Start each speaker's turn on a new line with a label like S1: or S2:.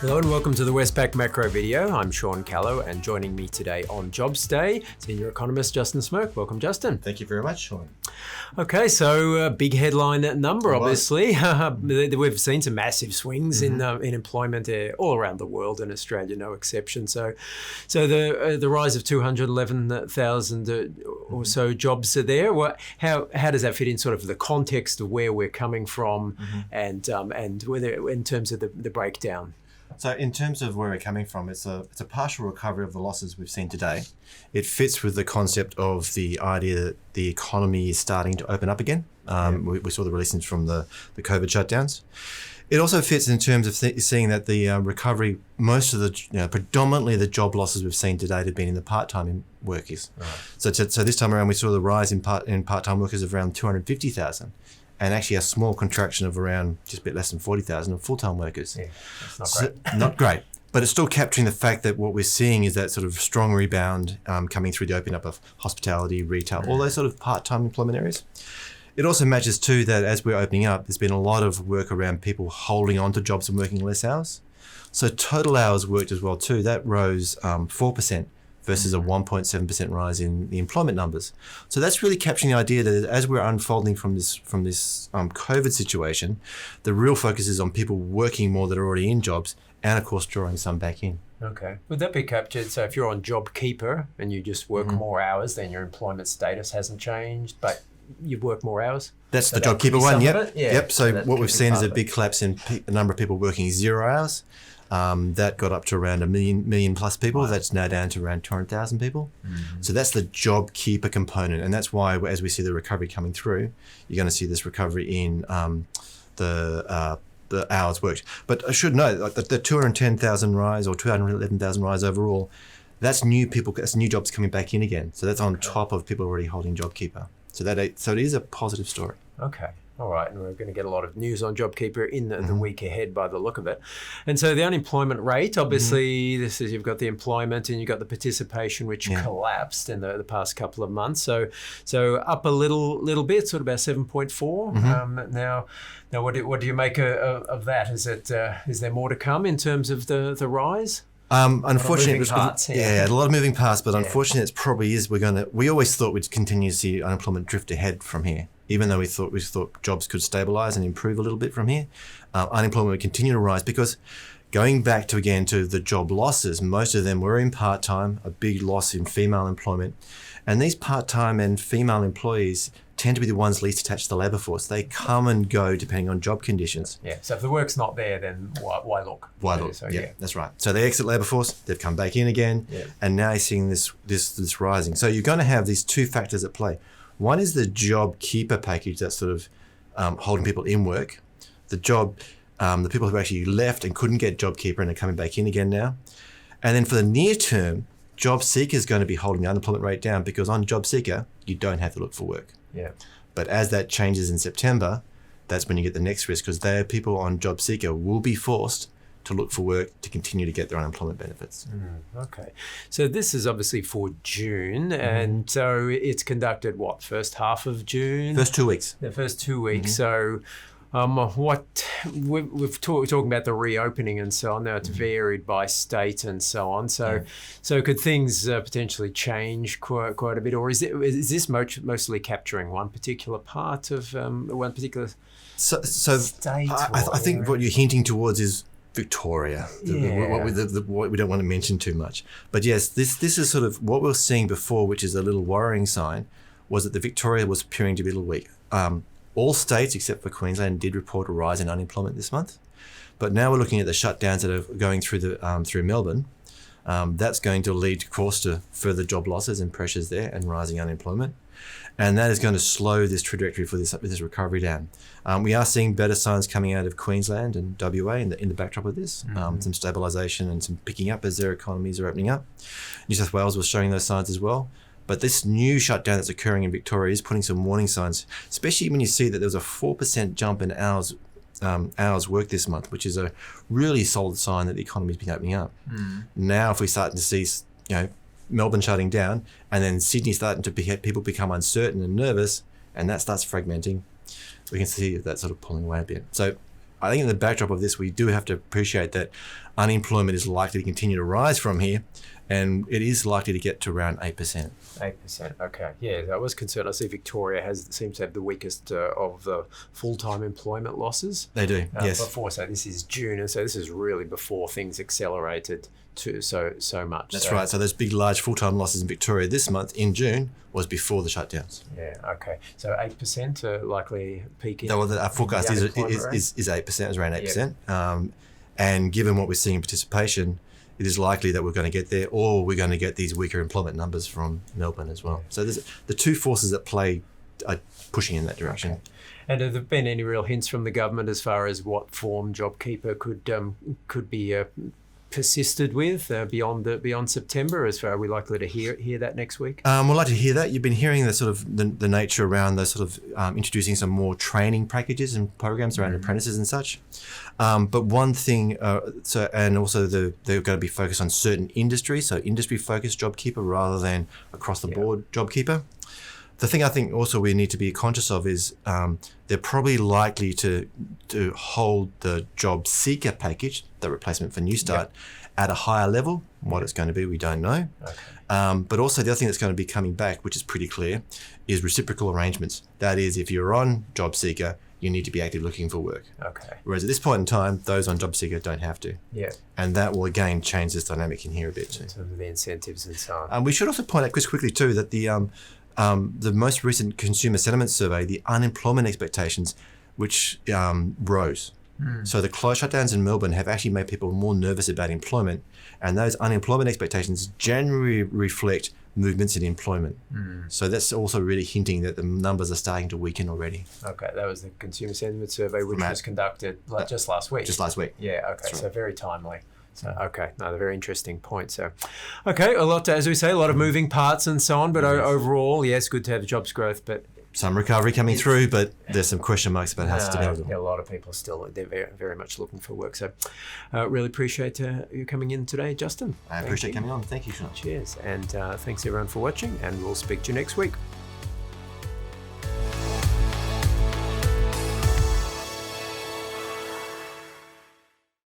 S1: Hello and welcome to the Westpac Macro video. I'm Sean Callow, and joining me today on Jobs Day, senior economist Justin Smirk. Welcome, Justin.
S2: Thank you very much, Sean.
S1: Okay, so big headline number, obviously. We've seen some massive swings in employment all around the world, and Australia no exception. So the rise of 211,000 or so jobs are there. How does that fit in sort of the context of where we're coming from, and whether in terms of the breakdown?
S2: So in terms of where we're coming from, it's a partial recovery of the losses we've seen today. It fits with the concept of the idea that the economy is starting to open up again. We saw the releases from the COVID shutdowns. It also fits in terms of seeing that the recovery, most of the, predominantly the job losses we've seen to date have been in the part-time workers. Right. So this time around, we saw the rise in part-time workers of around 250,000. And actually a small contraction of around just a bit less than 40,000 of full-time workers.
S1: Yeah, that's not great.
S2: Not great. But it's still capturing the fact that what we're seeing is that sort of strong rebound coming through the opening up of hospitality, retail, all those sort of part-time employment areas. It also matches too that as we're opening up, there's been a lot of work around people holding on to jobs and working less hours. So total hours worked as well too. That rose 4%. Versus a 1.7% rise in the employment numbers. So that's really capturing the idea that as we're unfolding from this COVID situation, the real focus is on people working more that are already in jobs and, of course, drawing some back in.
S1: Okay. Would that be captured? So if you're on JobKeeper and you just work more hours, then your employment status hasn't changed, but you work more hours?
S2: That's so the JobKeeper one, yep.
S1: Yeah.
S2: Yep. So what we've seen is a big collapse in the number of people working 0 hours. That got up to around a million plus people. Wow. That's now down to around 200,000 people. So that's the JobKeeper component. And that's why as we see the recovery coming through, you're going to see this recovery in the hours worked. But I should note like the 210,000 rise or 211,000 rise overall, that's new people, that's new jobs coming back in again. So that's on top of people already holding JobKeeper. So it is a positive story.
S1: Okay. All right, and we're going to get a lot of news on JobKeeper in the week ahead by the look of it. And so the unemployment rate, obviously, this is you've got the employment and you've got the participation, which collapsed in the past couple of months. So up a little bit, sort of about 7.4. Now, what do you make of that? Is there more to come in terms of the rise?
S2: Unfortunately, a lot of moving parts, but unfortunately, it probably is. We always thought we'd continue to see unemployment drift ahead from here, even though we thought jobs could stabilise and improve a little bit from here. Unemployment would continue to rise because going back to the job losses, most of them were in part-time, a big loss in female employment, and these part-time and female employees tend to be the ones least attached to the labour force. They come and go depending on job conditions.
S1: Yeah, so if the work's not there, then why look?
S2: Why look? So, that's right. So they exit labour force, they've come back in again, and now you're seeing this rising. So you're going to have these two factors at play. One is the JobKeeper package that's sort of holding people in work. The people who actually left and couldn't get JobKeeper and are coming back in again now. And then for the near term, JobSeeker is going to be holding the unemployment rate down because on JobSeeker, you don't have to look for work.
S1: Yeah.
S2: But as that changes in September, that's when you get the next risk because people on JobSeeker will be forced to look for work to continue to get their unemployment benefits.
S1: Okay. So this is obviously for June, and so it's conducted, first half of June?
S2: First 2 weeks.
S1: The first 2 weeks. So we've talking about the reopening and so on. Now it's varied by state and so on. So could things potentially change quite a bit, or is this mostly capturing one particular part of one particular state?
S2: I think what you're hinting towards is Victoria, what we don't want to mention too much. But yes, this is sort of what we were seeing before, which is a little worrying sign, was that the Victoria was appearing to be a little weak. All states except for Queensland did report a rise in unemployment this month, but now we're looking at the shutdowns that are going through Melbourne. That's going to lead, of course, to further job losses and pressures there and rising unemployment. And that is going to slow this trajectory for this recovery down. We are seeing better signs coming out of Queensland and WA in the backdrop of this, some stabilisation and some picking up as their economies are opening up. New South Wales was showing those signs as well. But this new shutdown that's occurring in Victoria is putting some warning signs, especially when you see that there was a 4% jump in hours worked this month, which is a really solid sign that the economy's been opening up. Now, if we start to see, Melbourne shutting down and then Sydney starting to people become uncertain and nervous, and that starts fragmenting, we can see that sort of pulling away a bit. So I think in the backdrop of this, we do have to appreciate that unemployment is likely to continue to rise from here, and it is likely to get to around 8%.
S1: 8%. Okay. Yeah, I was concerned. I see Victoria seems to have the weakest of the full-time employment losses.
S2: They do. Yes.
S1: Before, so this is June, and so this is really before things accelerated to so much.
S2: That's right. So those big, large full-time losses in Victoria this month in June was before the shutdowns.
S1: Yeah. Okay. So 8% likely peaking.
S2: Our forecast is 8%. Is around 8%. And given what we're seeing in participation, it is likely that we're going to get there, or we're going to get these weaker employment numbers from Melbourne as well. So there's the two forces at play are pushing in that direction.
S1: Okay. And have there been any real hints from the government as far as what form JobKeeper could be persisted with beyond September? As far are we likely to hear that next week?
S2: We'd like to hear that. You've been hearing the sort of the nature around the sort of introducing some more training packages and programs around apprentices and such. But one thing, and also they're going to be focused on certain industries, so industry-focused JobKeeper rather than across-the-board JobKeeper. The thing I think also we need to be conscious of is they're probably likely to hold the job seeker package, the replacement for New Start, at a higher level. What it's going to be, we don't know. Okay. But also the other thing that's going to be coming back, which is pretty clear, is reciprocal arrangements. That is, if you're on job seeker, you need to be actively looking for work.
S1: Okay.
S2: Whereas at this point in time, those on job seeker don't have to.
S1: Yeah.
S2: And that will again change this dynamic in here a bit too.
S1: In terms of the incentives and so on.
S2: We should also point out quickly too that the most recent consumer sentiment survey, the unemployment expectations, which rose. So the closed shutdowns in Melbourne have actually made people more nervous about employment, and those unemployment expectations generally reflect movements in employment. So that's also really hinting that the numbers are starting to weaken already.
S1: Okay, that was the consumer sentiment survey, which was conducted just last week.
S2: Just last week.
S1: Yeah, okay, so very timely. So, okay, another very interesting point. So, okay, as we say, a lot of moving parts and so on, but overall, yes, good to have jobs growth, but
S2: some recovery coming through, but there's some question marks about how sustainable.
S1: A lot of people still, they're very, very much looking for work. So, really appreciate you coming in today, Justin.
S2: I appreciate coming on. Thank you, Sean.
S1: Cheers, and thanks everyone for watching, and we'll speak to you next week.